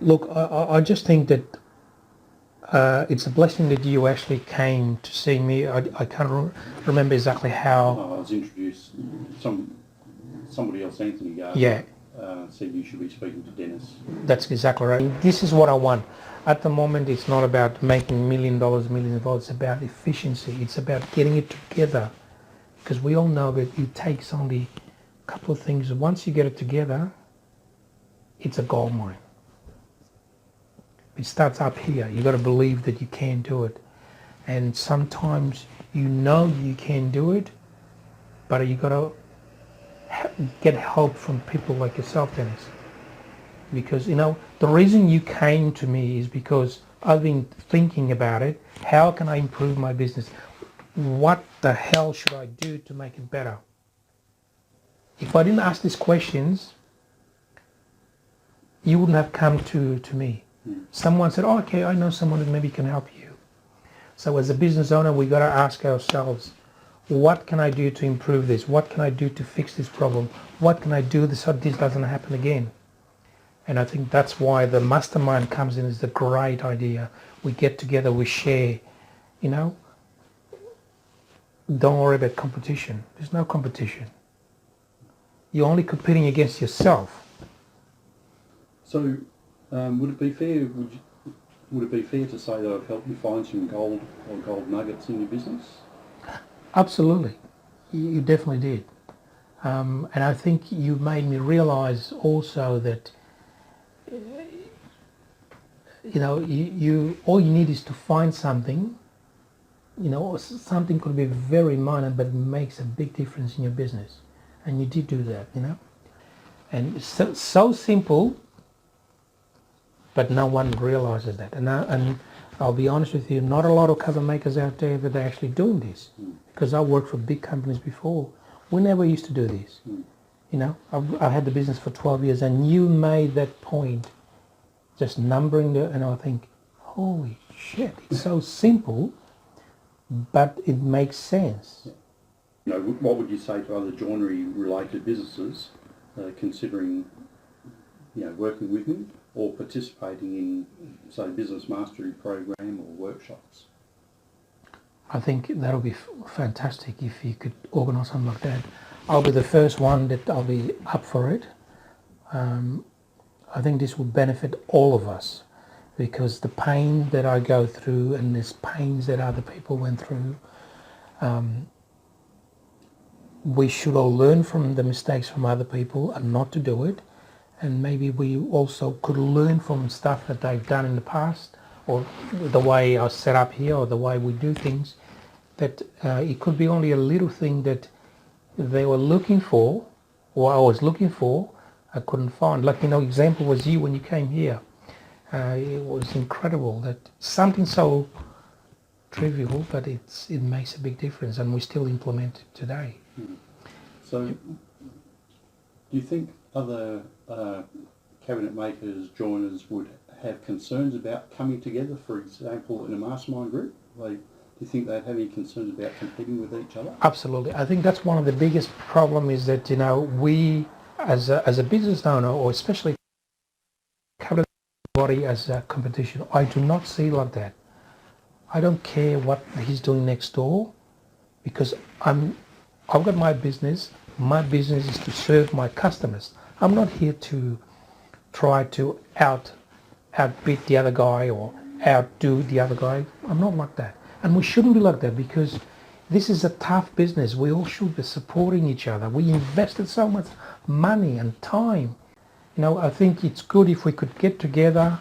Look, I just think that it's a blessing that you actually came to see me. I can't remember exactly how. I was introduced, somebody else, Anthony Yeah, Gardner, said you should be speaking to Dennis. that's exactly right. This is what I want. At the moment, it's not about making $1 million, millions of dollars. It's about efficiency. It's about getting it together. Because we all know that it takes only a couple of things. Once you get it together, it's a gold mine. It starts up here. You got to believe that you can do it. And sometimes you know you can do it, but you got to get help from people like yourself, Dennis. Because, the reason you came to me is because I've been thinking about it. How can I improve my business? What the hell should I do to make it better? If I didn't ask these questions, you wouldn't have come to me. Someone said, oh, okay, I know someone that maybe can help you. So as a business owner, we got to ask ourselves, what can I do to improve this? What can I do to fix this problem? What can I do so this doesn't happen again? And I think that's why the mastermind comes in as a great idea. We get together, we share, you know. Don't worry about competition. There's no competition. You're only competing against yourself. So, would it be fair? Would it be fair to say that I've helped you find some gold or gold nuggets in your business? Absolutely, you definitely did. And I think you made me realize also that you all you need is to find something. Something could be very minor, but it makes a big difference in your business. And you did do that, And it's so simple, but no one realizes that. And I'll be honest with you, not a lot of cover makers out there that are actually doing this. Because I worked for big companies before. We never used to do this. I had the business for 12 years, and you made that point, just numbering and I think, holy shit, it's so simple, but it makes sense. What would you say to other joinery-related businesses considering, working with me or participating in, say, business mastery program or workshops? I think that'll be fantastic if you could organise something like that. I'll be the first one that I'll be up for it. I think this will benefit all of us because the pain that I go through and there's pains that other people went through, we should all learn from the mistakes from other people and not to do it. And maybe we also could learn from stuff that they've done in the past or the way I set up here or the way we do things, that it could be only a little thing that they were looking for or I was looking for, I couldn't find. Like, example was you when you came here. It was incredible that something so trivial, but it makes a big difference and we still implement it today. So, do you think other cabinet makers, joiners would have concerns about coming together, for example, in a mastermind group? Do you think they'd have any concerns about competing with each other? Absolutely. I think that's one of the biggest problem is that, we as a business owner, or especially cabinet body as a competition, I do not see like that. I don't care what he's doing next door because I've got my business. My business is to serve my customers. I'm not here to try to outbeat the other guy or outdo the other guy. I'm not like that. And we shouldn't be like that because this is a tough business. We all should be supporting each other. We invested so much money and time. I think it's good if we could get together.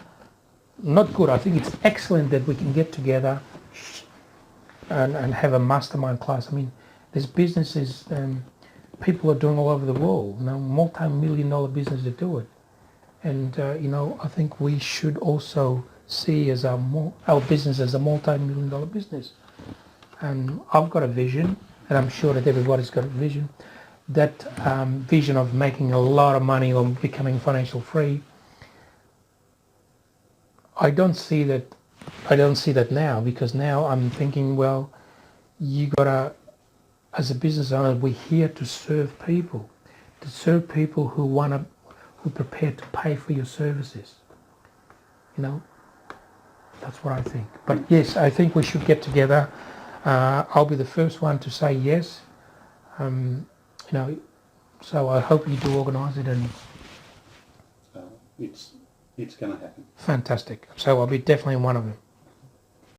Not good, I think it's excellent that we can get together and have a mastermind class. I mean, there's businesses people are doing all over the world, multi-million-dollar business to do it. And, I think we should also see as our business as a multi-million-dollar business. And I've got a vision, and I'm sure that everybody's got a vision, that vision of making a lot of money or becoming financial free. I don't see that now because now I'm thinking, well, you gotta, as a business owner, we're here to serve people who prepared to pay for your services. you know, that's what I think. But yes, I think we should get together. I'll be the first one to say yes. You know, so I hope you do organise it, and Uh, it's going to happen. fantastic. So I'll be definitely one of them.